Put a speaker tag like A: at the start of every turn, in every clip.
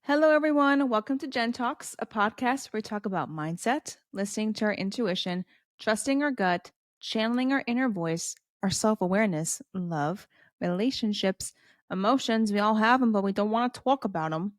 A: Hello, everyone. Welcome to Gen Talks, a podcast where we talk about mindset, listening to our intuition, trusting our gut, channeling our inner voice, our self awareness, love, relationships, emotions. We all have them, but we don't want to talk about them.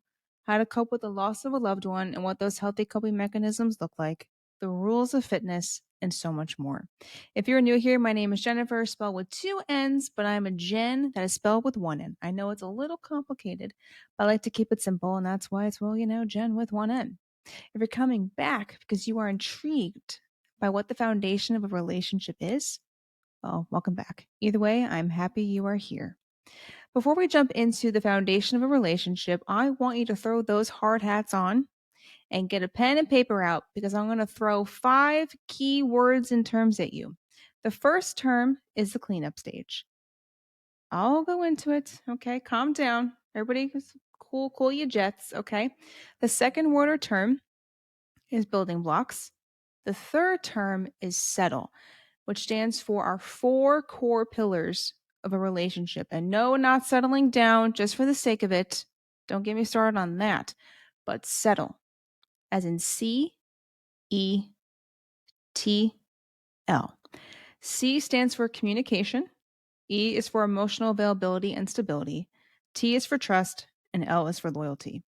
A: How to cope with the loss of a loved one and what those healthy coping mechanisms look like, the rules of fitness, and so much more. If you're new here, my name is Jennifer, spelled with two N's, but I'm a Jen that is spelled with one N. I know it's a little complicated. I like to keep it simple, and that's why it's, Jen with one N. If you're coming back because you are intrigued by what the foundation of a relationship is, well, welcome back. Either way, I'm happy you are here. Before we jump into the foundation of a relationship, I want you to throw those hard hats on and get a pen and paper out because I'm going to throw 5 key words and terms at you. The first term is the cleanup stage. I'll go into it. Okay, calm down. Everybody is cool your jets. Okay. The second word or term is building blocks. The third term is settle, which stands for our 4 core pillars of a relationship. And no, not settling down just for the sake of it. Don't get me started on that. But settle, as in CETL. C stands for communication. E is for emotional availability and stability. T is for trust. And L is for loyalty.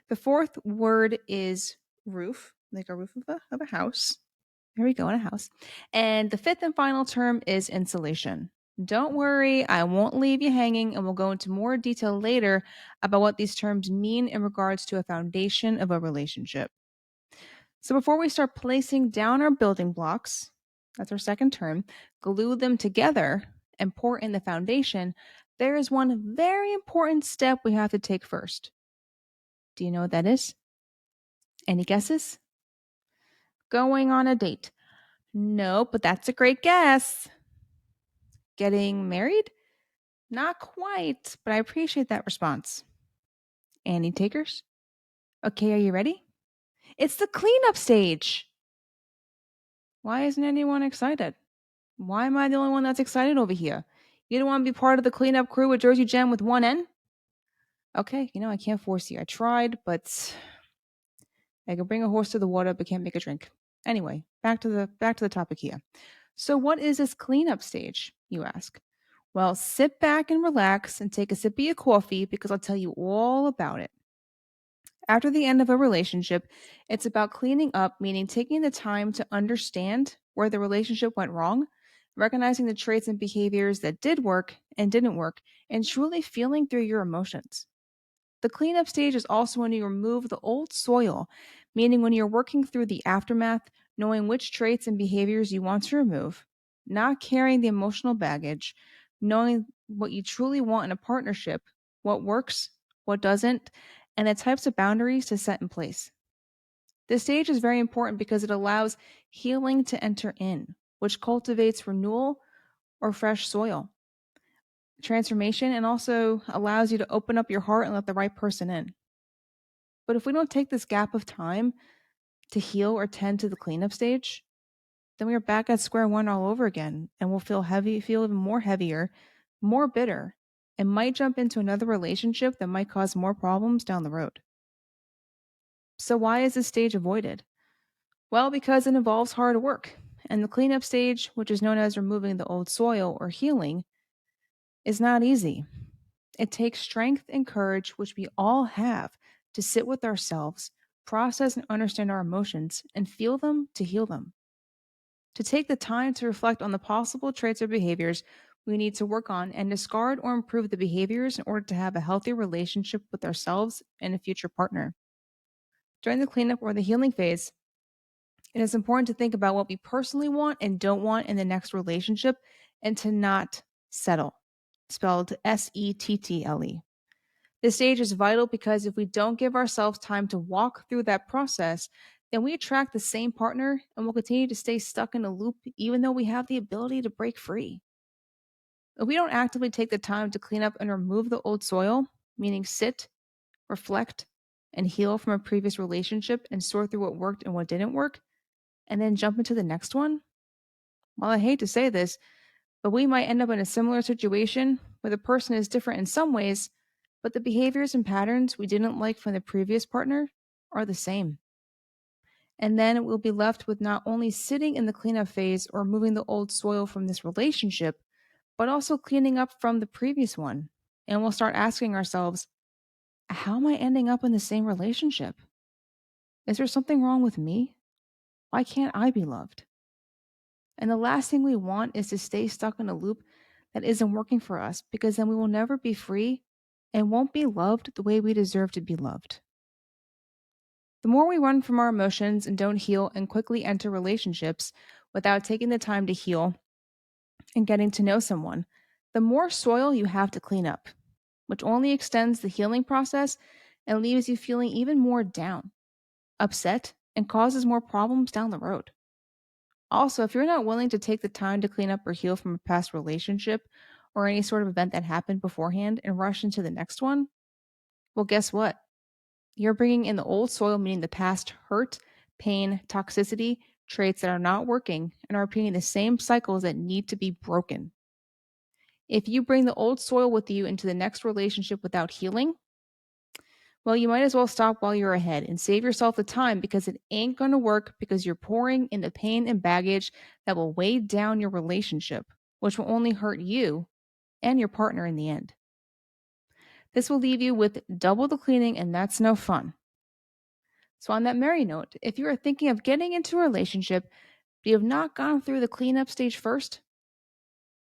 A: The fourth word is roof, like a roof of a house. There we go, in a house. And the fifth and final term is insulation. Don't worry, I won't leave you hanging, and we'll go into more detail later about what these terms mean in regards to a foundation of a relationship. So before we start placing down our building blocks, that's our second term, glue them together and pour in the foundation, there is one very important step we have to take first. Do you know what that is? Any guesses? Going on a date. No, but that's a great guess. Getting married? Not quite, but I appreciate that response. Any takers? Okay, are you ready? It's the cleanup stage. Why isn't anyone excited? Why am I the only one that's excited over here? You don't want to be part of the cleanup crew with Jersey Gem with one N? Okay, I can't force you. I tried, but I can bring a horse to the water, but can't make a drink. Anyway, back to the topic here. So, what is this cleanup stage, you ask? Well, sit back and relax and take a sip of your coffee because I'll tell you all about it. After the end of a relationship, it's about cleaning up, meaning taking the time to understand where the relationship went wrong, recognizing the traits and behaviors that did work and didn't work, and truly feeling through your emotions. The cleanup stage is also when you remove the old soil, meaning when you're working through the aftermath, knowing which traits and behaviors you want to remove, not carrying the emotional baggage, knowing what you truly want in a partnership, what works, what doesn't, and the types of boundaries to set in place. This stage is very important because it allows healing to enter in, which cultivates renewal or fresh soil, transformation, and also allows you to open up your heart and let the right person in. But if we don't take this gap of time to heal or tend to the cleanup stage, then we are back at square one all over again and we'll feel even more heavier, more bitter, and might jump into another relationship that might cause more problems down the road. So, why is this stage avoided? Well, because it involves hard work. And the cleanup stage, which is known as removing the old soil or healing, is not easy. It takes strength and courage, which we all have, to sit with ourselves, process and understand our emotions, and feel them to heal them. To take the time to reflect on the possible traits or behaviors we need to work on and discard or improve the behaviors in order to have a healthy relationship with ourselves and a future partner. During the cleanup or the healing phase, it is important to think about what we personally want and don't want in the next relationship and to not settle, spelled SETTLE. This stage is vital because if we don't give ourselves time to walk through that process, then we attract the same partner and will continue to stay stuck in a loop even though we have the ability to break free. If we don't actively take the time to clean up and remove the old soil, meaning sit, reflect, and heal from a previous relationship and sort through what worked and what didn't work, and then jump into the next one, well, I hate to say this, but we might end up in a similar situation where the person is different in some ways, but the behaviors and patterns we didn't like from the previous partner are the same. And then we'll be left with not only sitting in the cleanup phase or moving the old soil from this relationship, but also cleaning up from the previous one. And we'll start asking ourselves, how am I ending up in the same relationship? Is there something wrong with me? Why can't I be loved? And the last thing we want is to stay stuck in a loop that isn't working for us, because then we will never be free and won't be loved the way we deserve to be loved. The more we run from our emotions and don't heal and quickly enter relationships without taking the time to heal and getting to know someone, the more soil you have to clean up, which only extends the healing process and leaves you feeling even more down, upset, and causes more problems down the road. Also, if you're not willing to take the time to clean up or heal from a past relationship or any sort of event that happened beforehand and rush into the next one, well, guess what? You're bringing in the old soil, meaning the past hurt, pain, toxicity, traits that are not working and are repeating the same cycles that need to be broken. If you bring the old soil with you into the next relationship without healing, well, you might as well stop while you're ahead and save yourself the time, because it ain't going to work, because you're pouring in the pain and baggage that will weigh down your relationship, which will only hurt you and your partner in the end. This will leave you with double the cleaning, and that's no fun. So, on that merry note, if you are thinking of getting into a relationship but you have not gone through the cleanup stage first,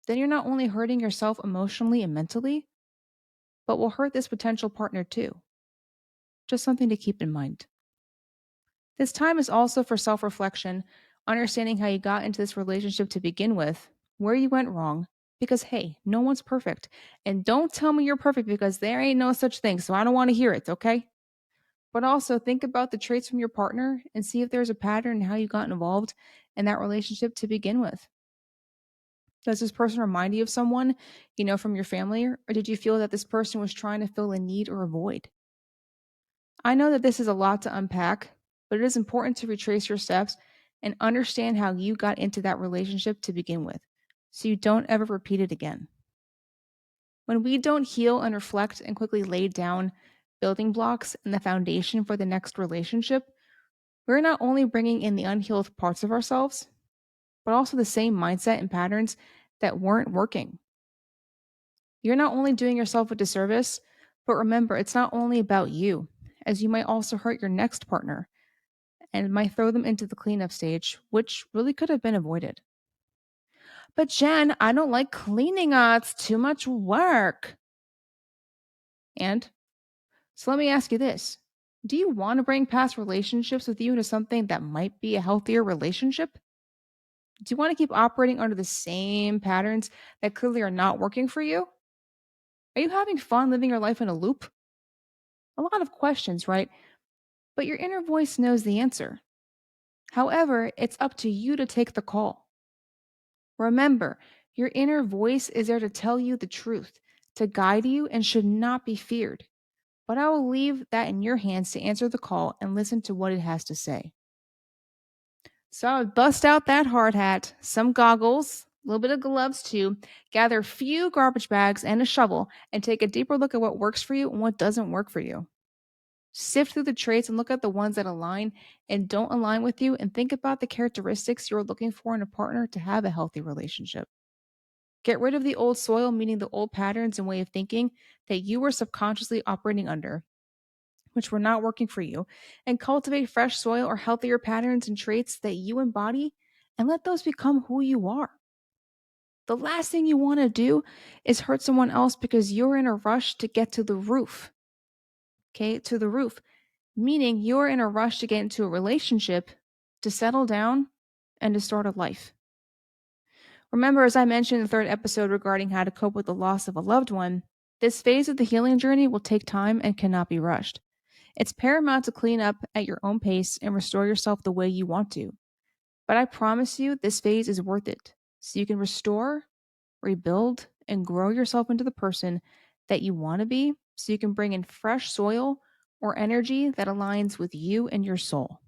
A: then you're not only hurting yourself emotionally and mentally, but will hurt this potential partner too. Just something to keep in mind. This time is also for self reflection, understanding how you got into this relationship to begin with, where you went wrong, because hey, no one's perfect. And don't tell me you're perfect, because there ain't no such thing. So I don't want to hear it, okay? But also think about the traits from your partner and see if there's a pattern in how you got involved in that relationship to begin with. Does this person remind you of someone you know from your family, or did you feel that this person was trying to fill a need or a void? I know that this is a lot to unpack, but it is important to retrace your steps and understand how you got into that relationship to begin with, so you don't ever repeat it again. When we don't heal and reflect and quickly lay down building blocks and the foundation for the next relationship, we're not only bringing in the unhealed parts of ourselves, but also the same mindset and patterns that weren't working. You're not only doing yourself a disservice, but remember, it's not only about you, as you might also hurt your next partner and might throw them into the cleanup stage, which really could have been avoided. But Jen, I don't like cleaning. It's too much work. And so let me ask you this. Do you want to bring past relationships with you into something that might be a healthier relationship? Do you want to keep operating under the same patterns that clearly are not working for you? Are you having fun living your life in a loop? A lot of questions, right? But your inner voice knows the answer. However, it's up to you to take the call. Remember, your inner voice is there to tell you the truth, to guide you, and should not be feared. But I will leave that in your hands to answer the call and listen to what it has to say. So I would bust out that hard hat, some goggles, a little bit of gloves too, gather a few garbage bags and a shovel, and take a deeper look at what works for you and what doesn't work for you. Sift through the traits and look at the ones that align and don't align with you, and think about the characteristics you're looking for in a partner to have a healthy relationship. Get rid of the old soil, meaning the old patterns and way of thinking that you were subconsciously operating under, which were not working for you, and cultivate fresh soil or healthier patterns and traits that you embody, and let those become who you are. The last thing you want to do is hurt someone else because you're in a rush to get to the roof. Okay, to the roof, meaning you're in a rush to get into a relationship, to settle down, and to start a life. Remember, as I mentioned in the third episode regarding how to cope with the loss of a loved one, this phase of the healing journey will take time and cannot be rushed. It's paramount to clean up at your own pace and restore yourself the way you want to. But I promise you, this phase is worth it, so you can restore, rebuild, and grow yourself into the person that you want to be, so you can bring in fresh soil or energy that aligns with you and your soul.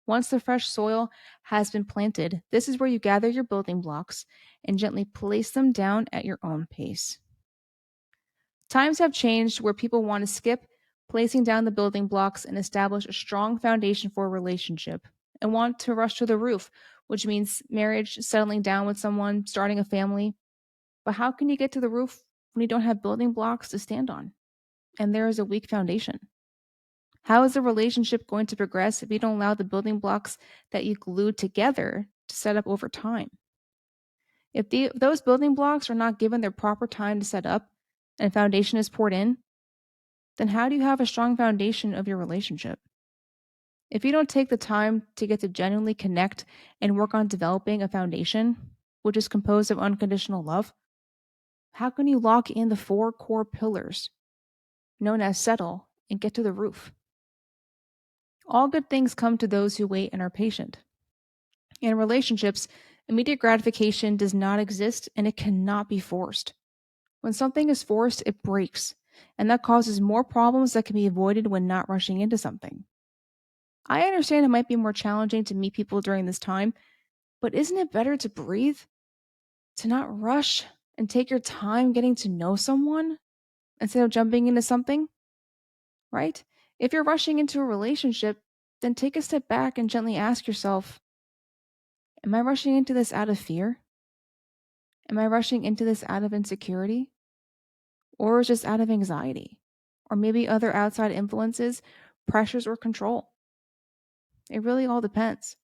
A: Once the fresh soil has been planted, this is where you gather your building blocks and gently place them down at your own pace. Times have changed where people want to skip placing down the building blocks and establish a strong foundation for a relationship and want to rush to the roof, which means marriage, settling down with someone, starting a family. But how can you get to the roof when you don't have building blocks to stand on and there is a weak foundation? How is a relationship going to progress if you don't allow the building blocks that you glued together to set up over time? If those building blocks are not given their proper time to set up and foundation is poured in, then how do you have a strong foundation of your relationship? If you don't take the time to get to genuinely connect and work on developing a foundation, which is composed of unconditional love, how can you lock in the four core pillars known as settle and get to the roof? All good things come to those who wait and are patient. In relationships, immediate gratification does not exist and it cannot be forced. When something is forced, it breaks, and that causes more problems that can be avoided when not rushing into something. I understand it might be more challenging to meet people during this time, but isn't it better to breathe, to not rush and take your time getting to know someone instead of jumping into something, right? If you're rushing into a relationship, then take a step back and gently ask yourself, am I rushing into this out of fear? Am I rushing into this out of insecurity? Or just out of anxiety? Or maybe other outside influences, pressures, or control? It really all depends.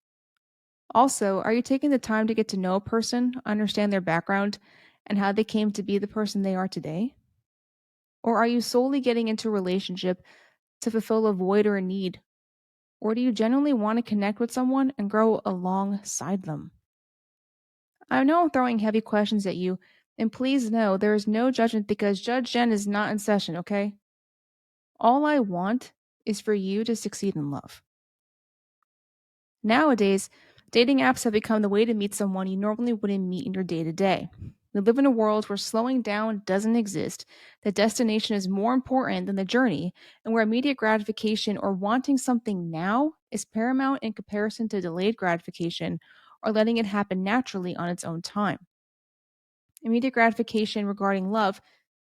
A: Also, are you taking the time to get to know a person, understand their background, and how they came to be the person they are today? Or are you solely getting into a relationship to fulfill a void or a need? Or do you genuinely want to connect with someone and grow alongside them? I know I'm throwing heavy questions at you, and please know there is no judgment because Judge Jen is not in session, okay? All I want is for you to succeed in love. Nowadays, dating apps have become the way to meet someone you normally wouldn't meet in your day to day. We live in a world where slowing down doesn't exist, the destination is more important than the journey, and where immediate gratification or wanting something now is paramount in comparison to delayed gratification or letting it happen naturally on its own time. Immediate gratification regarding love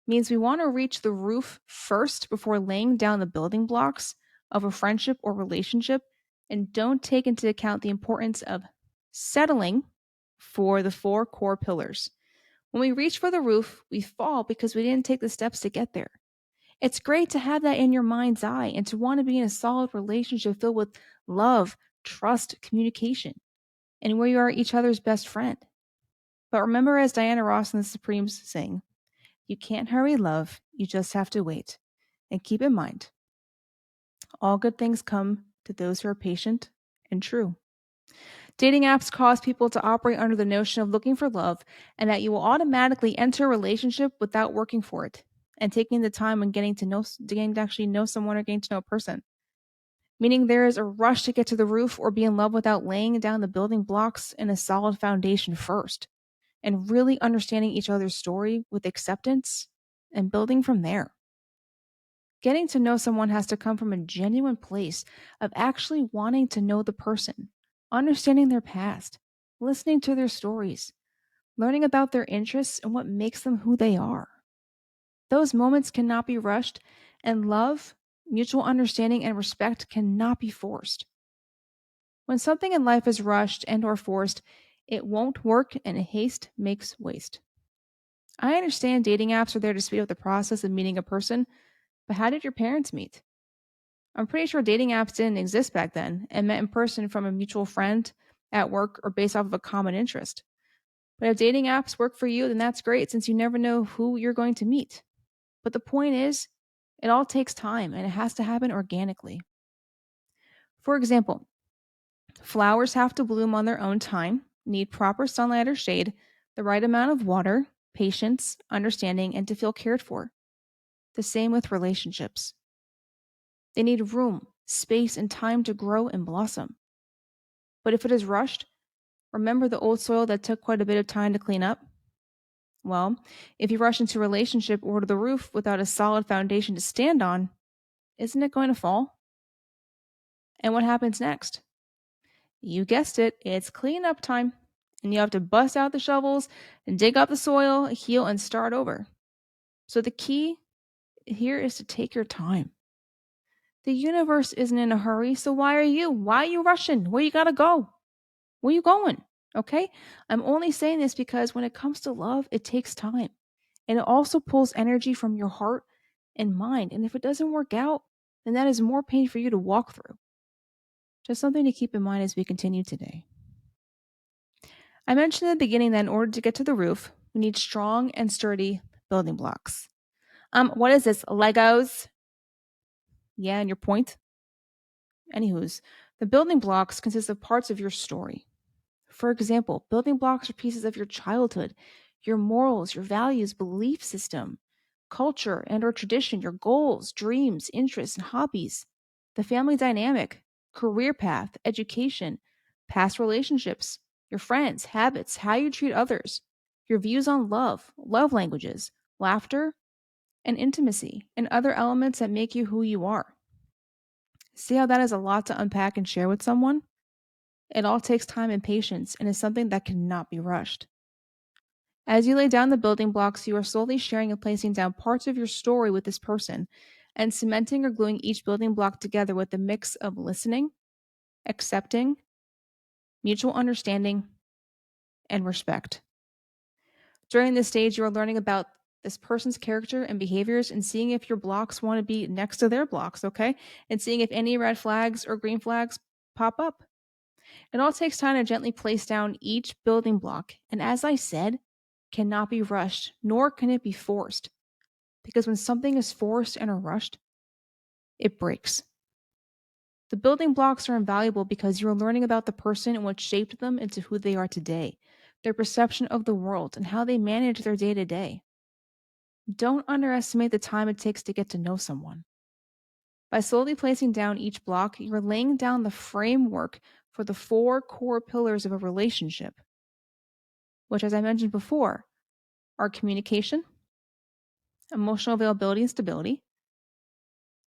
A: means we want to reach the roof first before laying down the building blocks of a friendship or relationship and don't take into account the importance of settling for the four core pillars. When we reach for the roof, we fall because we didn't take the steps to get there. It's great to have that in your mind's eye and to want to be in a solid relationship filled with love, trust, communication, and where you are each other's best friend. But remember, as Diana Ross and the Supremes sing, you can't hurry love, you just have to wait. And keep in mind, all good things come to those who are patient and true. Dating apps cause people to operate under the notion of looking for love and that you will automatically enter a relationship without working for it and taking the time and getting to actually know someone or getting to know a person. Meaning there is a rush to get to the roof or be in love without laying down the building blocks and a solid foundation first and really understanding each other's story with acceptance and building from there. Getting to know someone has to come from a genuine place of actually wanting to know the person, understanding their past, listening to their stories, learning about their interests and what makes them who they are. Those moments cannot be rushed, and love, mutual understanding, and respect cannot be forced. When something in life is rushed and or forced, it won't work and haste makes waste. I understand dating apps are there to speed up the process of meeting a person, but how did your parents meet? I'm pretty sure dating apps didn't exist back then and met in person from a mutual friend at work or based off of a common interest. But if dating apps work for you, then that's great since you never know who you're going to meet. But the point is, it all takes time and it has to happen organically. For example, flowers have to bloom on their own time, need proper sunlight or shade, the right amount of water, patience, understanding, and to feel cared for. The same with relationships. They need room, space, and time to grow and blossom. But if it is rushed, remember the old soil that took quite a bit of time to clean up? Well, if you rush into a relationship or to the roof without a solid foundation to stand on, isn't it going to fall? And what happens next? You guessed it, it's cleanup time. And you have to bust out the shovels and dig up the soil, heal, and start over. So the key here is to take your time. The universe isn't in a hurry, so why are you? Why are you rushing? Where you gotta go? Where you going? Okay? I'm only saying this because when it comes to love, it takes time. And it also pulls energy from your heart and mind. And if it doesn't work out, then that is more pain for you to walk through. Just something to keep in mind as we continue today. I mentioned in the beginning that in order to get to the roof, we need strong and sturdy building blocks. What is this? Legos? Yeah, and your point? Anywho's, the building blocks consist of parts of your story. For example, building blocks are pieces of your childhood, your morals, your values, belief system, culture and or tradition, your goals, dreams, interests, and hobbies, the family dynamic, career path, education, past relationships, your friends, habits, how you treat others, your views on love, love languages, laughter, and intimacy, and other elements that make you who you are. See how that is a lot to unpack and share with someone? It all takes time and patience and is something that cannot be rushed. As you lay down the building blocks, you are slowly sharing and placing down parts of your story with this person and cementing or gluing each building block together with a mix of listening, accepting, mutual understanding, and respect. During this stage, you are learning about this person's character and behaviors and seeing if your blocks want to be next to their blocks, okay? And seeing if any red flags or green flags pop up. It all takes time to gently place down each building block, and as I said, cannot be rushed, nor can it be forced. Because when something is forced and or rushed, it breaks. The building blocks are invaluable because you are learning about the person and what shaped them into who they are today, their perception of the world, and how they manage their day to day. Don't underestimate the time it takes to get to know someone. By slowly placing down each block, you are laying down the framework for the four core pillars of a relationship, which, as I mentioned before, are communication, emotional availability and stability,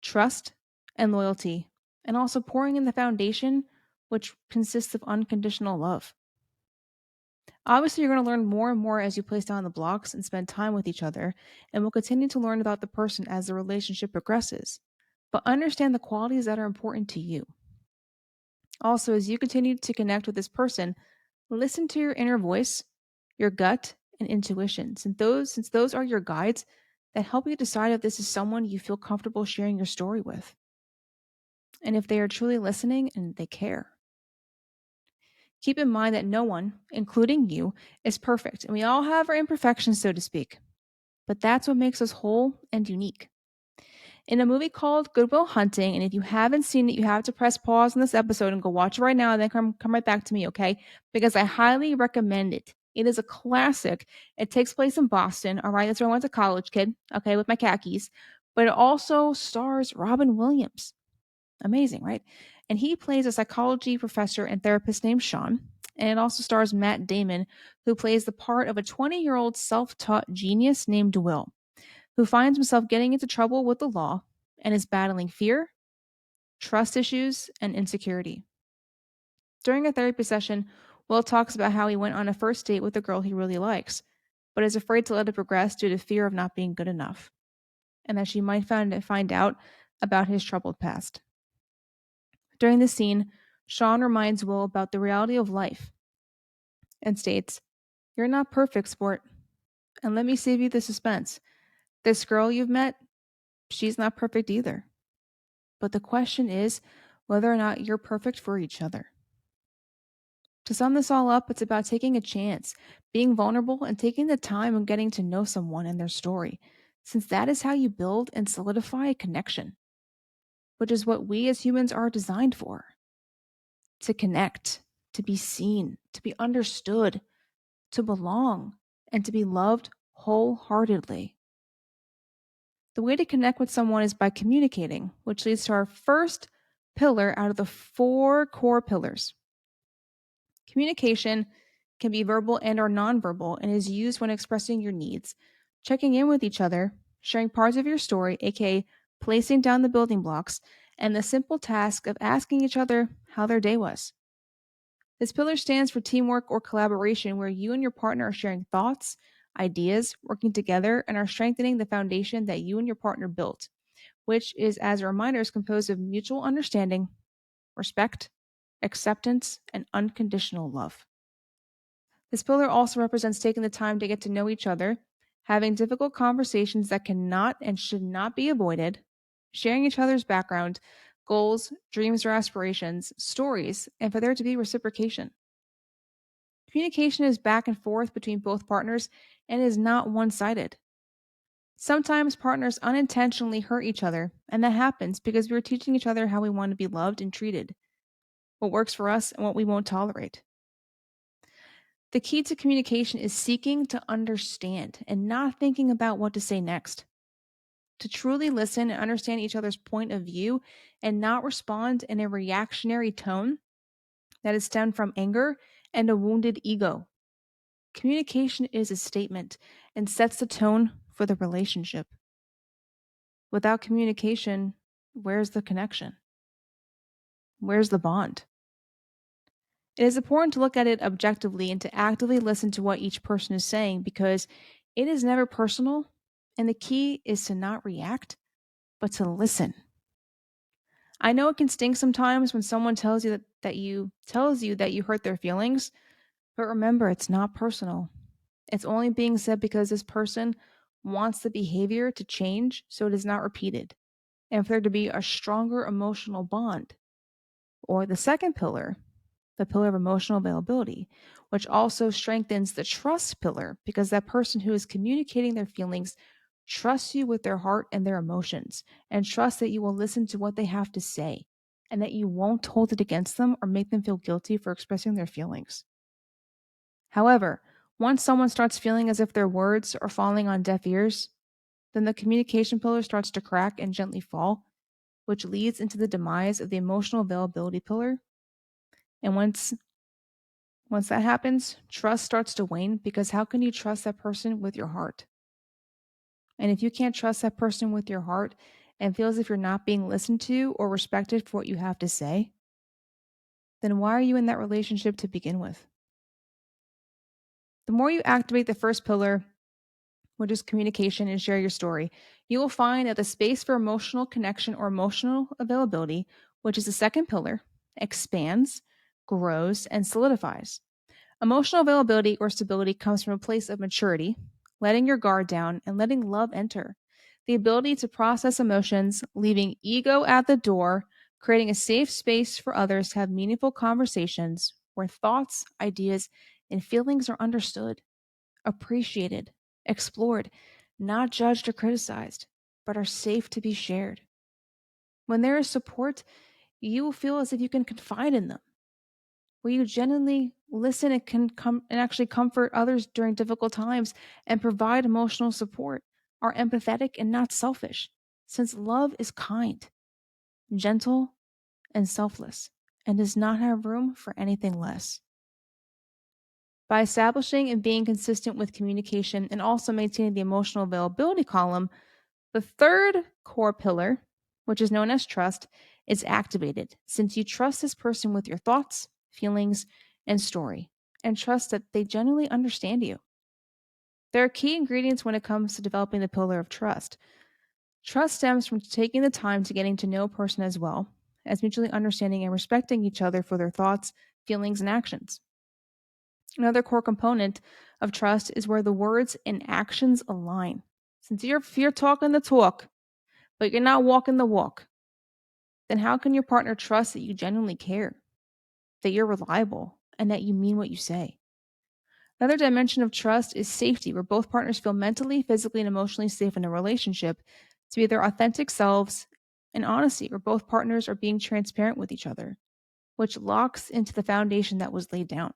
A: trust, and loyalty, and also pouring in the foundation, which consists of unconditional love. Obviously, you're going to learn more and more as you place down the blocks and spend time with each other, and will continue to learn about the person as the relationship progresses. But understand the qualities that are important to you. Also, as you continue to connect with this person, listen to your inner voice, your gut, and intuition, since those are your guides that help you decide if this is someone you feel comfortable sharing your story with, and if they are truly listening and they care. Keep in mind that no one, including you, is perfect, and we all have our imperfections, so to speak. But that's what makes us whole and unique. In a movie called Good Will Hunting, and if you haven't seen it, you have to press pause on this episode and go watch it right now and then come right back to me, okay? Because I highly recommend it. It is a classic. It takes place in Boston, all right? That's where I went to college, kid, okay, with my khakis. But it also stars Robin Williams. Amazing, right? And he plays a psychology professor and therapist named Sean. And it also stars Matt Damon, who plays the part of a 20-year-old self taught genius named Will, who finds himself getting into trouble with the law and is battling fear, trust issues, and insecurity. During a therapy session, Will talks about how he went on a first date with a girl he really likes, but is afraid to let it progress due to fear of not being good enough, and that she might find out about his troubled past. During the scene, Sean reminds Will about the reality of life and states, "You're not perfect, sport. And let me save you the suspense. This girl you've met, she's not perfect either. But the question is whether or not you're perfect for each other." To sum this all up, it's about taking a chance, being vulnerable, and taking the time and getting to know someone and their story, since that is how you build and solidify a connection, which is what we as humans are designed for: to connect, to be seen, to be understood, to belong, and to be loved wholeheartedly. The way to connect with someone is by communicating, which leads to our first pillar out of the four core pillars. Communication can be verbal and or nonverbal and is used when expressing your needs, checking in with each other, sharing parts of your story, aka placing down the building blocks, and the simple task of asking each other how their day was. This pillar stands for teamwork or collaboration, where you and your partner are sharing thoughts, ideas, working together, and are strengthening the foundation that you and your partner built, which is, as a reminder, is composed of mutual understanding, respect, acceptance, and unconditional love. This pillar also represents taking the time to get to know each other, having difficult conversations that cannot and should not be avoided, sharing each other's background, goals, dreams or aspirations, stories, and for there to be reciprocation. Communication is back and forth between both partners and is not one sided. Sometimes partners unintentionally hurt each other, and that happens because we're teaching each other how we want to be loved and treated, what works for us and what we won't tolerate. The key to communication is seeking to understand and not thinking about what to say next. To truly listen and understand each other's point of view and not respond in a reactionary tone that is stemmed from anger and a wounded ego. Communication is a statement and sets the tone for the relationship. Without communication, where's the connection? Where's the bond? It is important to look at it objectively and to actively listen to what each person is saying because it is never personal, and the key is to not react, but to listen. I know it can sting sometimes when someone tells you that you hurt their feelings, but remember it's not personal. It's only being said because this person wants the behavior to change so it is not repeated and for there to be a stronger emotional bond. Or the second pillar, the pillar of emotional availability, which also strengthens the trust pillar because that person who is communicating their feelings trusts you with their heart and their emotions and trusts that you will listen to what they have to say and that you won't hold it against them or make them feel guilty for expressing their feelings. However, once someone starts feeling as if their words are falling on deaf ears, then the communication pillar starts to crack and gently fall, which leads into the demise of the emotional availability pillar. And once that happens, trust starts to wane because how can you trust that person with your heart? And if you can't trust that person with your heart and feel as if you're not being listened to or respected for what you have to say, then why are you in that relationship to begin with? The more you activate the first pillar, which is communication, and share your story, you will find that the space for emotional connection or emotional availability, which is the second pillar, expands, grows, and solidifies. Emotional availability or stability comes from a place of maturity, letting your guard down and letting love enter. The ability to process emotions, leaving ego at the door, creating a safe space for others to have meaningful conversations where thoughts, ideas, and feelings are understood, appreciated, explored, not judged or criticized, but are safe to be shared. When there is support, you will feel as if you can confide in them, where you genuinely listen and can come and actually comfort others during difficult times and provide emotional support, are empathetic and not selfish, since love is kind, gentle, and selfless, and does not have room for anything less. By establishing and being consistent with communication and also maintaining the emotional availability column, the third core pillar, which is known as trust, is activated since you trust this person with your thoughts, feelings, and story, and trust that they genuinely understand you. There are key ingredients when it comes to developing the pillar of trust. Trust stems from taking the time to getting to know a person as well as mutually understanding and respecting each other for their thoughts, feelings, and actions. Another core component of trust is where the words and actions align. Since if you're talking the talk, but you're not walking the walk, then how can your partner trust that you genuinely care, that you're reliable, and that you mean what you say? Another dimension of trust is safety, where both partners feel mentally, physically, and emotionally safe in a relationship to be their authentic selves, and honesty, where both partners are being transparent with each other, which locks into the foundation that was laid down.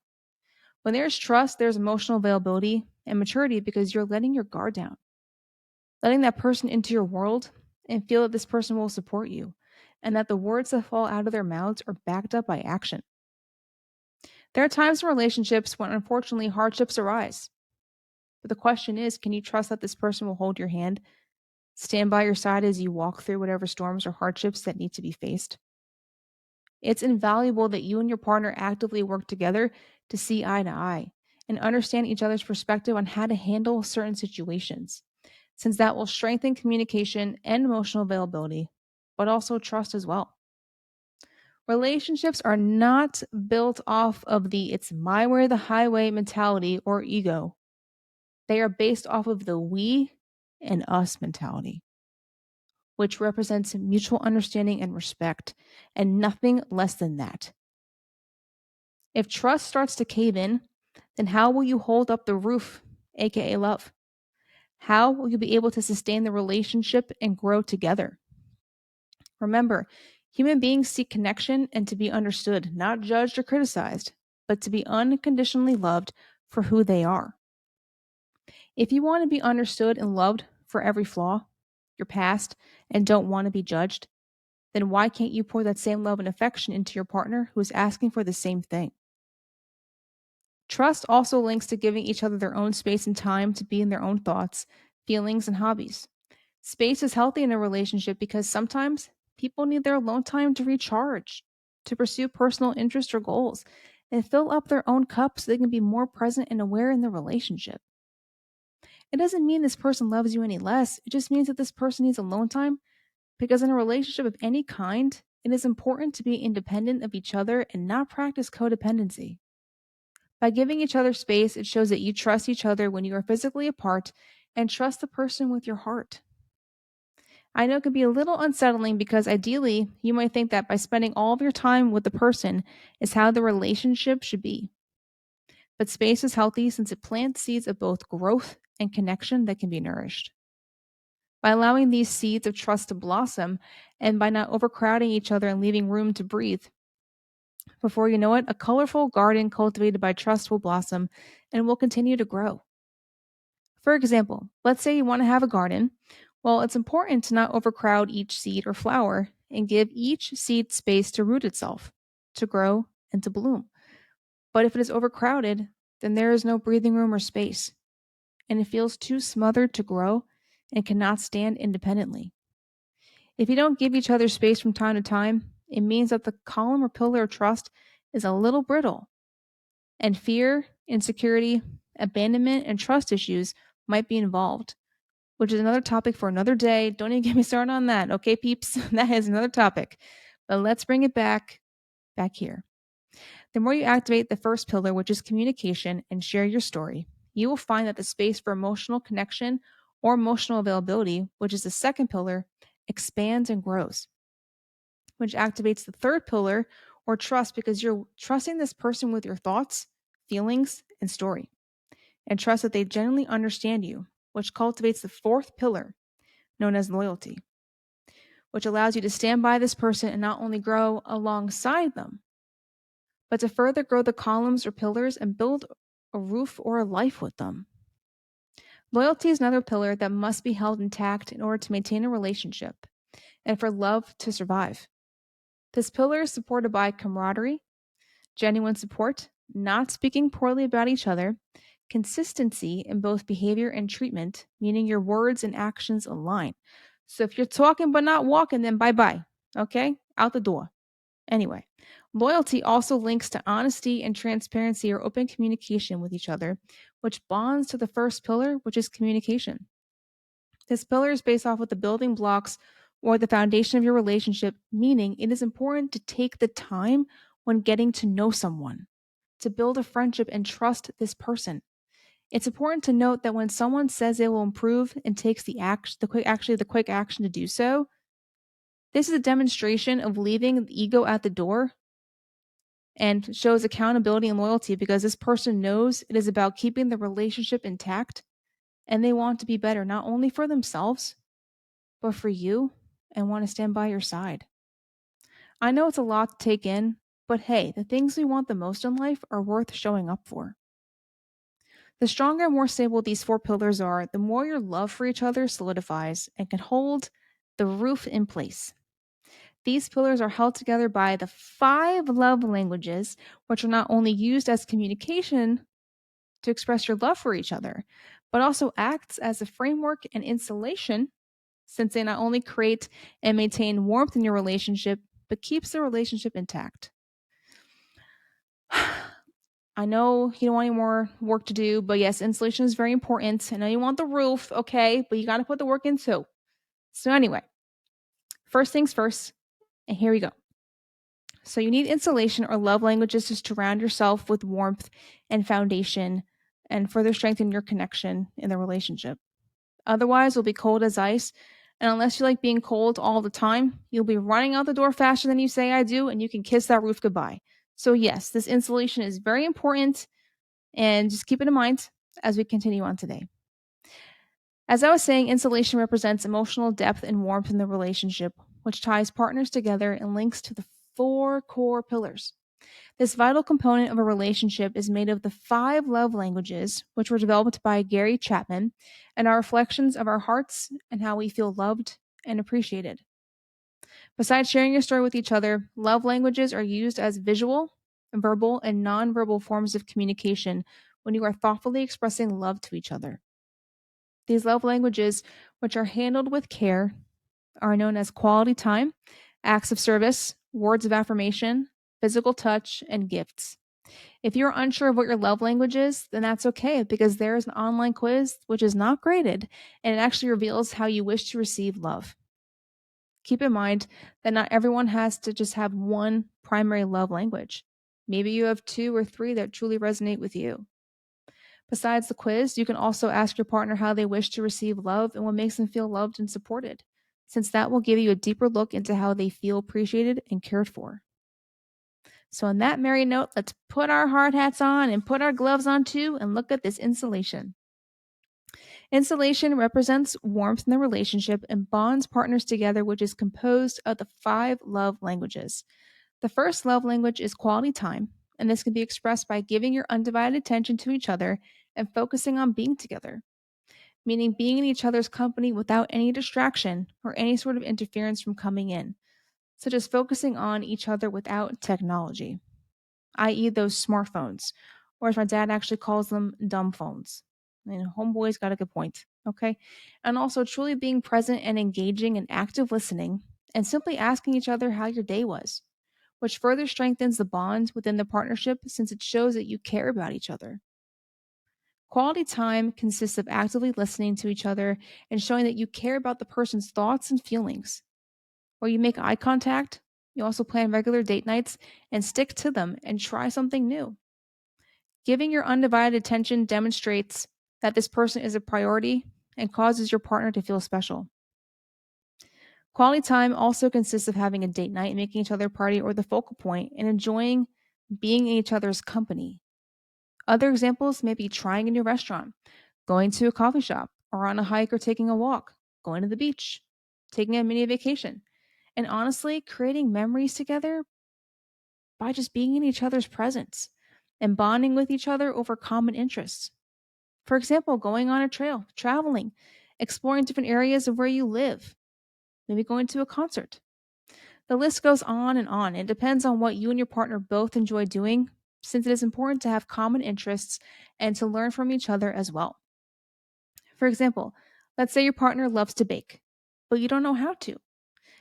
A: When there's trust, there's emotional availability and maturity because you're letting your guard down, letting that person into your world and feel that this person will support you and that the words that fall out of their mouths are backed up by action. There are times in relationships when unfortunately hardships arise. But the question is, can you trust that this person will hold your hand, stand by your side as you walk through whatever storms or hardships that need to be faced? It's invaluable that you and your partner actively work together to see eye to eye and understand each other's perspective on how to handle certain situations, since that will strengthen communication and emotional availability, but also trust as well. Relationships are not built off of the it's my way or the highway mentality or ego. They are based off of the we and us mentality, which represents mutual understanding and respect, and nothing less than that. If trust starts to cave in, then how will you hold up the roof, aka love? How will you be able to sustain the relationship and grow together? Remember, human beings seek connection and to be understood, not judged or criticized, but to be unconditionally loved for who they are. If you want to be understood and loved for every flaw, your past, and don't want to be judged, then why can't you pour that same love and affection into your partner who is asking for the same thing? Trust also links to giving each other their own space and time to be in their own thoughts, feelings, and hobbies. Space is healthy in a relationship because sometimes people need their alone time to recharge, to pursue personal interests or goals, and fill up their own cup so they can be more present and aware in the relationship. It doesn't mean this person loves you any less. It just means that this person needs alone time because in a relationship of any kind, it is important to be independent of each other and not practice codependency. By giving each other space, it shows that you trust each other when you are physically apart and trust the person with your heart. I know it can be a little unsettling because ideally, you might think that by spending all of your time with the person is how the relationship should be. But space is healthy since it plants seeds of both growth and connection that can be nourished. By allowing these seeds of trust to blossom and by not overcrowding each other and leaving room to breathe, before you know it, a colorful garden cultivated by trust will blossom and will continue to grow. For example, let's say you want to have a garden. Well, it's important to not overcrowd each seed or flower and give each seed space to root itself, to grow, and to bloom. But if it is overcrowded, then there is no breathing room or space, and it feels too smothered to grow and cannot stand independently. If you don't give each other space from time to time, it means that the column or pillar of trust is a little brittle, and fear, insecurity, abandonment, and trust issues might be involved, which is another topic for another day. Don't even get me started on that. Okay, peeps, that is another topic. But let's bring it back here. The more you activate the first pillar, which is communication, and share your story, you will find that the space for emotional connection or emotional availability, which is the second pillar, expands and grows, which activates the third pillar or trust because you're trusting this person with your thoughts, feelings, and story, and trust that they genuinely understand you, which cultivates the fourth pillar known as loyalty, which allows you to stand by this person and not only grow alongside them, but to further grow the columns or pillars and build a roof or a life with them. Loyalty is another pillar that must be held intact in order to maintain a relationship and for love to survive. This pillar is supported by camaraderie, genuine support, not speaking poorly about each other, consistency in both behavior and treatment, meaning your words and actions align. So if you're talking but not walking, then bye bye. Okay? Out the door. Anyway, loyalty also links to honesty and transparency or open communication with each other, which bonds to the first pillar, which is communication. This pillar is based off of the building blocks or the foundation of your relationship, meaning it is important to take the time when getting to know someone, to build a friendship and trust this person. It's important to note that when someone says they will improve and takes the quick action to do so, this is a demonstration of leaving the ego at the door and shows accountability and loyalty because this person knows it is about keeping the relationship intact and they want to be better, not only for themselves, but for you and want to stand by your side. I know it's a lot to take in, but hey, the things we want the most in life are worth showing up for. The stronger and more stable these four pillars are, the more your love for each other solidifies and can hold the roof in place. These pillars are held together by the five love languages, which are not only used as communication to express your love for each other, but also acts as a framework and insulation since they not only create and maintain warmth in your relationship, but keeps the relationship intact. I know you don't want any more work to do, but yes, insulation is very important. I know you want the roof, okay, but you got to put the work in too. So, anyway, first things first, and here we go. So, you need insulation or love languages to surround yourself with warmth and foundation and further strengthen your connection in the relationship. Otherwise, you'll be cold as ice. And unless you like being cold all the time, you'll be running out the door faster than you say I do, and you can kiss that roof goodbye. So, yes, this insulation is very important, and just keep it in mind as we continue on today. As I was saying, insulation represents emotional depth and warmth in the relationship, which ties partners together and links to the four core pillars. This vital component of a relationship is made of the five love languages, which were developed by Gary Chapman, and are reflections of our hearts and how we feel loved and appreciated. Besides sharing your story with each other, love languages are used as visual, verbal, and nonverbal forms of communication when you are thoughtfully expressing love to each other. These love languages, which are handled with care, are known as quality time, acts of service, words of affirmation, physical touch, and gifts. If you're unsure of what your love language is, then that's okay because there is an online quiz which is not graded and it actually reveals how you wish to receive love. Keep in mind that not everyone has to just have one primary love language. Maybe you have two or three that truly resonate with you. Besides the quiz, you can also ask your partner how they wish to receive love and what makes them feel loved and supported, since that will give you a deeper look into how they feel appreciated and cared for. So, on that merry note, let's put our hard hats on and put our gloves on too and look at this insulation. Insulation represents warmth in the relationship and bonds partners together, which is composed of the five love languages. The first love language is quality time, and this can be expressed by giving your undivided attention to each other and focusing on being together, meaning being in each other's company without any distraction or any sort of interference from coming in, such as focusing on each other without technology, i.e., those smartphones, or as my dad actually calls them, dumb phones. And homeboy's got a good point. Okay. And also truly being present and engaging and active listening and simply asking each other how your day was, which further strengthens the bond within the partnership since it shows that you care about each other. Quality time consists of actively listening to each other and showing that you care about the person's thoughts and feelings. Where you make eye contact, you also plan regular date nights and stick to them and try something new. Giving your undivided attention demonstrates that this person is a priority and causes your partner to feel special. Quality time also consists of having a date night, making each other party or the focal point, and enjoying being in each other's company. Other examples may be trying a new restaurant, going to a coffee shop, or on a hike or taking a walk, going to the beach, taking a mini vacation, and honestly, creating memories together by just being in each other's presence and bonding with each other over common interests. For example, going on a trail, traveling, exploring different areas of where you live, maybe going to a concert. The list goes on and on. It depends on what you and your partner both enjoy doing, since it is important to have common interests and to learn from each other as well. For example, let's say your partner loves to bake, but you don't know how to.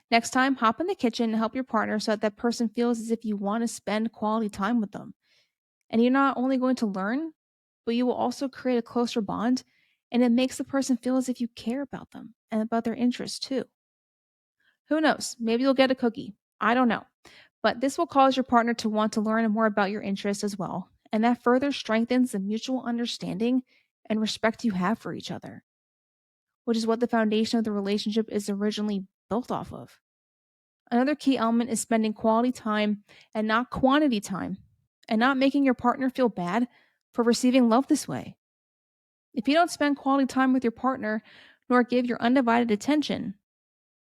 A: Next time, hop in the kitchen and help your partner so that that person feels as if you want to spend quality time with them. And you're not only going to learn, but you will also create a closer bond, and it makes the person feel as if you care about them and about their interests too. Who knows? Maybe you'll get a cookie. I don't know. But this will cause your partner to want to learn more about your interests as well. And that further strengthens the mutual understanding and respect you have for each other, which is what the foundation of the relationship is originally built off of. Another key element is spending quality time and not quantity time, and not making your partner feel bad for receiving love this way. If you don't spend quality time with your partner nor give your undivided attention,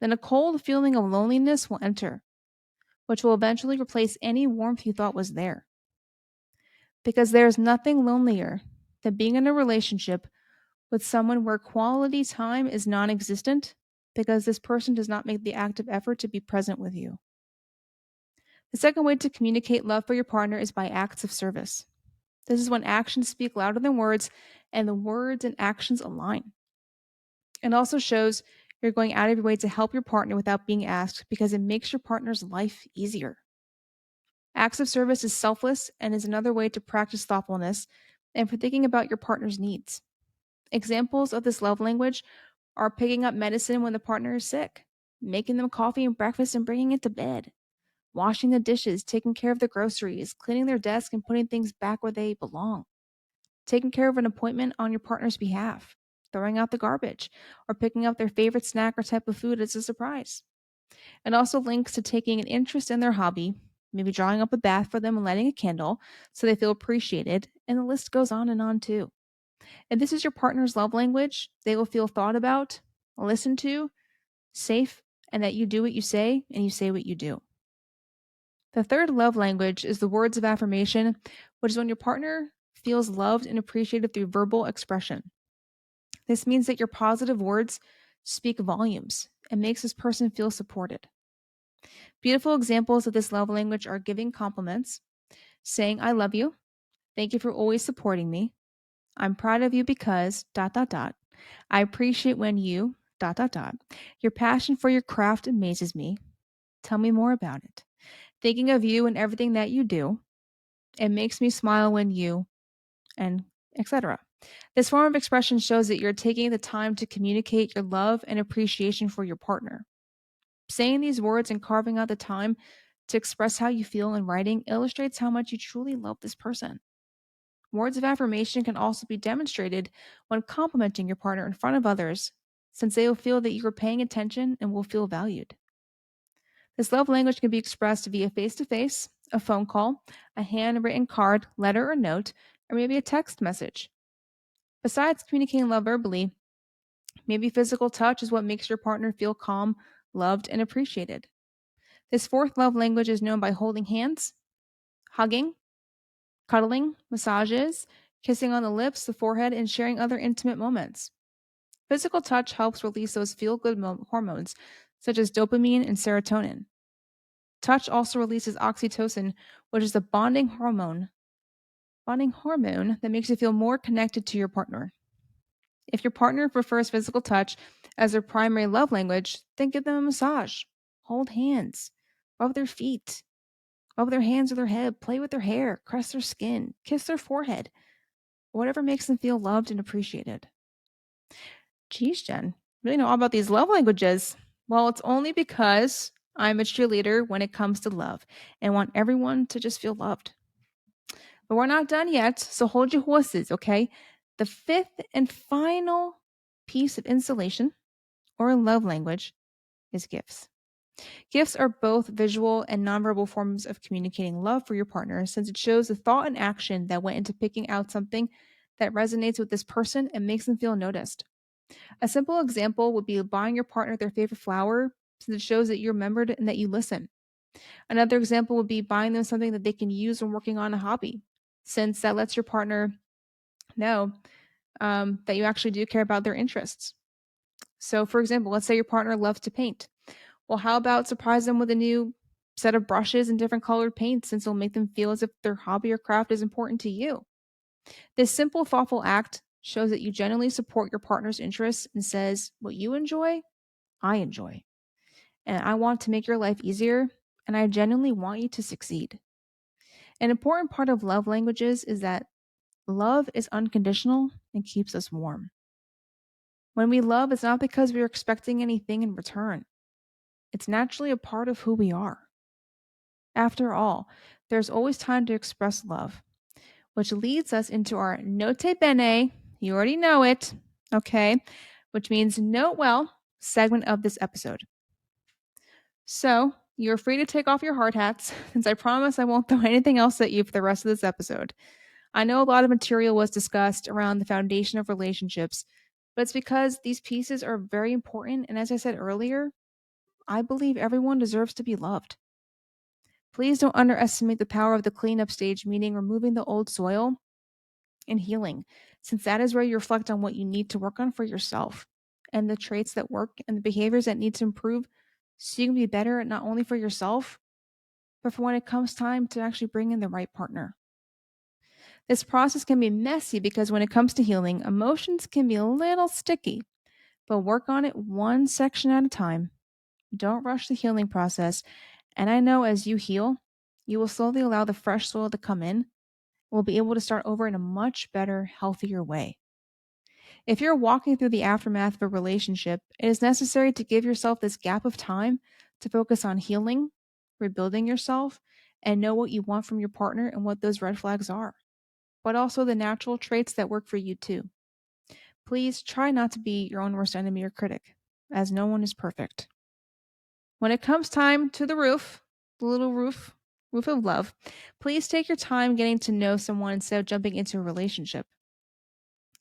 A: then a cold feeling of loneliness will enter, which will eventually replace any warmth you thought was there. Because there is nothing lonelier than being in a relationship with someone where quality time is non existent because this person does not make the active effort to be present with you. The second way to communicate love for your partner is by acts of service. This is when actions speak louder than words and the words and actions align. It also shows you're going out of your way to help your partner without being asked because it makes your partner's life easier. Acts of service is selfless and is another way to practice thoughtfulness and for thinking about your partner's needs. Examples of this love language are picking up medicine when the partner is sick, making them coffee and breakfast and bringing it to bed, washing the dishes, taking care of the groceries, cleaning their desk and putting things back where they belong, taking care of an appointment on your partner's behalf, throwing out the garbage, or picking up their favorite snack or type of food as a surprise. It also links to taking an interest in their hobby, maybe drawing up a bath for them and lighting a candle so they feel appreciated, and the list goes on too. If this is your partner's love language, they will feel thought about, listened to, safe, and that you do what you say and you say what you do. The third love language is the words of affirmation, which is when your partner feels loved and appreciated through verbal expression. This means that your positive words speak volumes and makes this person feel supported. Beautiful examples of this love language are giving compliments, saying, I love you. Thank you for always supporting me. I'm proud of you because dot dot dot. I appreciate when you dot dot dot. Your passion for your craft amazes me. Tell me more about it. Thinking of you and everything that you do. It makes me smile when you and etc. This form of expression shows that you're taking the time to communicate your love and appreciation for your partner. Saying these words and carving out the time to express how you feel in writing illustrates how much you truly love this person. Words of affirmation can also be demonstrated when complimenting your partner in front of others, since they will feel that you are paying attention and will feel valued. This love language can be expressed via face to face, a phone call, a handwritten card, letter, or note, or maybe a text message. Besides communicating love verbally, maybe physical touch is what makes your partner feel calm, loved, and appreciated. This fourth love language is known by holding hands, hugging, cuddling, massages, kissing on the lips, the forehead, and sharing other intimate moments. Physical touch helps release those feel good hormones such as dopamine and serotonin. Touch also releases oxytocin, which is the bonding hormone that makes you feel more connected to your partner. If your partner prefers physical touch as their primary love language, then give them a massage, hold hands, rub their feet, rub their hands or their head, play with their hair, caress their skin, kiss their forehead, whatever makes them feel loved and appreciated. Geez, Jen, you really know all about these love languages. Well, it's only because I'm a cheerleader when it comes to love and want everyone to just feel loved. But we're not done yet, so hold your horses, okay? The fifth and final piece of installation or love language is gifts. Gifts are both visual and nonverbal forms of communicating love for your partner since it shows the thought and action that went into picking out something that resonates with this person and makes them feel noticed. A simple example would be buying your partner their favorite flower since it shows that you're remembered and that you listen. Another example would be buying them something that they can use when working on a hobby, since that lets your partner know that you actually do care about their interests. So, for example, let's say your partner loves to paint. Well, how about surprise them with a new set of brushes and different colored paints since it'll make them feel as if their hobby or craft is important to you? This simple, thoughtful act shows that you genuinely support your partner's interests and says, what you enjoy, I enjoy. And I want to make your life easier, and I genuinely want you to succeed. An important part of love languages is that love is unconditional and keeps us warm. When we love, it's not because we are expecting anything in return. It's naturally a part of who we are. After all, there's always time to express love, which leads us into our note bene. You already know it, okay? Which means note well segment of this episode. So you're free to take off your hard hats, since I promise I won't throw anything else at you for the rest of this episode. I know a lot of material was discussed around the foundation of relationships, but it's because these pieces are very important. And as I said earlier, I believe everyone deserves to be loved. Please don't underestimate the power of the cleanup stage, meaning removing the old soil and healing, since that is where you reflect on what you need to work on for yourself and the traits that work and the behaviors that need to improve so you can be better not only for yourself, but for when it comes time to actually bring in the right partner. This process can be messy because when it comes to healing, emotions can be a little sticky, but work on it one section at a time. Don't rush the healing process. And I know as you heal, You will slowly allow the fresh soil to come in. We'll be able to start over in a much better, healthier way. If you're walking through the aftermath of a relationship, it is necessary to give yourself this gap of time to focus on healing, rebuilding yourself, and know what you want from your partner and what those red flags are, but also the natural traits that work for you too. Please try not to be your own worst enemy or critic, as no one is perfect. When it comes time to the roof, the little roof of love, please take your time getting to know someone instead of jumping into a relationship.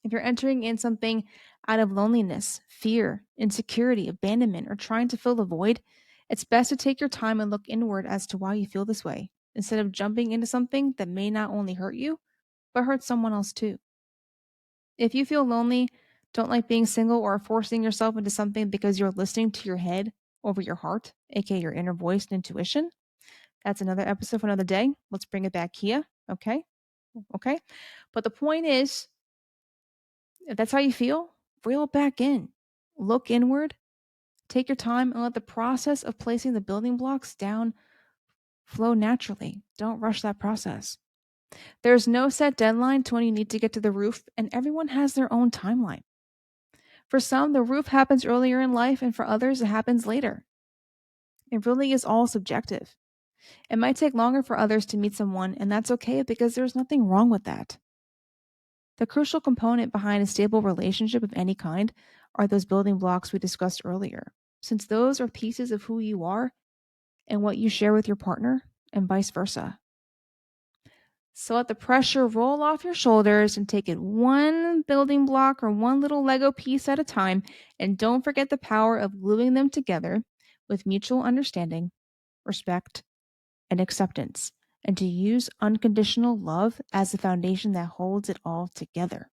A: If you're entering in something out of loneliness, fear, insecurity, abandonment, or trying to fill the void, it's best to take your time and look inward as to why you feel this way, instead of jumping into something that may not only hurt you, but hurt someone else too. If you feel lonely, don't like being single, or forcing yourself into something because you're listening to your head over your heart, aka your inner voice and intuition, that's another episode for another day. Let's bring it back here. Okay. Okay. But the point is, if that's how you feel, reel it back in. Look inward, take your time, and let the process of placing the building blocks down flow naturally. Don't rush that process. There's no set deadline to when you need to get to the roof, and everyone has their own timeline. For some, the roof happens earlier in life, and for others, it happens later. It really is all subjective. It might take longer for others to meet someone, and that's okay because there's nothing wrong with that. The crucial component behind a stable relationship of any kind are those building blocks we discussed earlier, since those are pieces of who you are and what you share with your partner, and vice versa. So let the pressure roll off your shoulders and take it one building block or one little Lego piece at a time. And don't forget the power of gluing them together with mutual understanding, respect, and acceptance, and to use unconditional love as the foundation that holds it all together.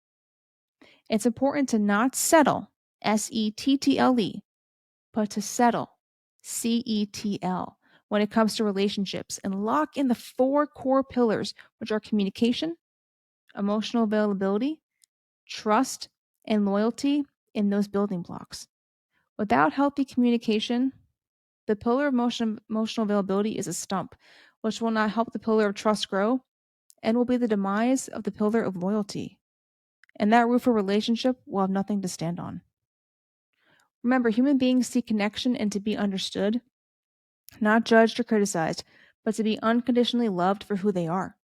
A: It's important to not settle, SETTLE, but to settle, CETL, when it comes to relationships, and lock in the four core pillars, which are communication, emotional availability, trust, and loyalty in those building blocks. Without healthy communication, the pillar of emotional availability is a stump, which will not help the pillar of trust grow and will be the demise of the pillar of loyalty. And that roof of relationship will have nothing to stand on. Remember, human beings seek connection and to be understood, not judged or criticized, but to be unconditionally loved for who they are.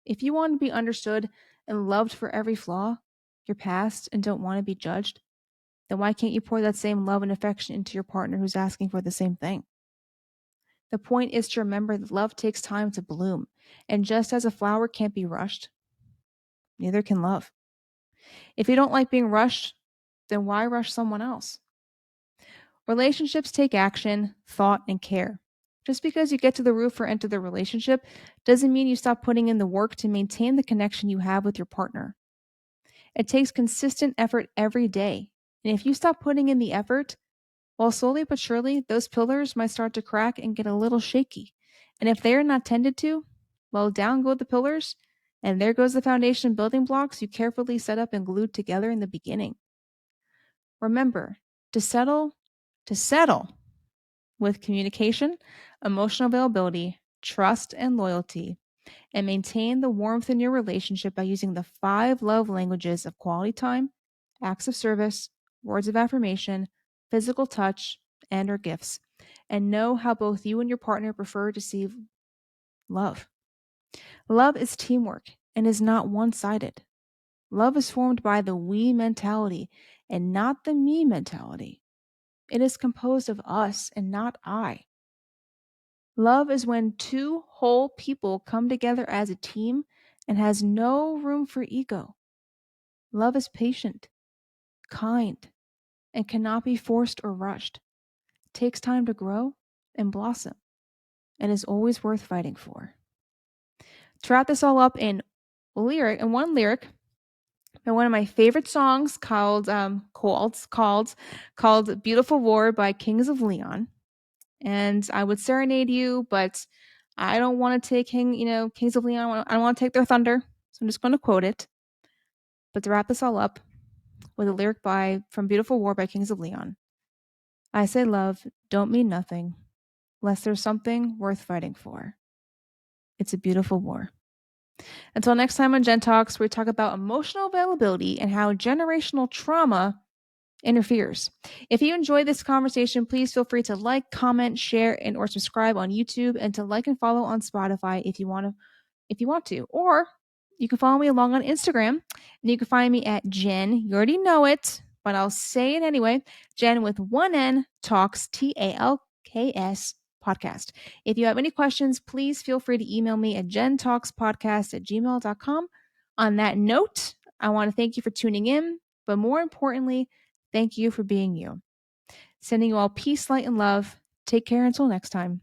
A: If you want to be understood and loved for every flaw, your past, and don't want to be judged, then why can't you pour that same love and affection into your partner who's asking for the same thing? The point is to remember that love takes time to bloom, and just as a flower can't be rushed, neither can love. If you don't like being rushed, then why rush someone else? Relationships take action, thought, and care. Just because you get to the roof or enter the relationship doesn't mean you stop putting in the work to maintain the connection you have with your partner. It takes consistent effort every day. And if you stop putting in the effort, well, slowly but surely, those pillars might start to crack and get a little shaky. And if they are not tended to, well, down go the pillars, and there goes the foundation building blocks you carefully set up and glued together in the beginning. Remember, to settle with communication, emotional availability, trust, and loyalty, and maintain the warmth in your relationship by using the 5 love languages of quality time, acts of service, words of affirmation, physical touch, and or gifts. And know how both you and your partner prefer to see love. Love is teamwork and is not one-sided. Love is formed by the we mentality and not the me mentality. It is composed of us and not I. Love is when two whole people come together as a team and has no room for ego. Love is patient, kind, and cannot be forced or rushed. It takes time to grow and blossom and is always worth fighting for. To wrap this all up in one lyric by one of my favorite songs called Beautiful War by Kings of Leon. And I would serenade you, but I don't want to take Kings of Leon. I don't want to take their thunder. So I'm just going to quote it. But to wrap this all up with a lyric from Beautiful War by Kings of Leon. I say love don't mean nothing, unless there's something worth fighting for. It's a beautiful war. Until next time on Gen Talks, where we talk about emotional availability and how generational trauma interferes. If you enjoyed this conversation, please feel free to like, comment, share, and or subscribe on YouTube, and to like and follow on Spotify if you want to. Or you can follow me along on Instagram, and you can find me at Jen. You already know it, but I'll say it anyway. Jen with one N Talks, TALKS podcast. If you have any questions, please feel free to email me at gentalkspodcast@gmail.com. On that note, I want to thank you for tuning in, but more importantly, thank you for being you. Sending you all peace, light, and love. Take care until next time.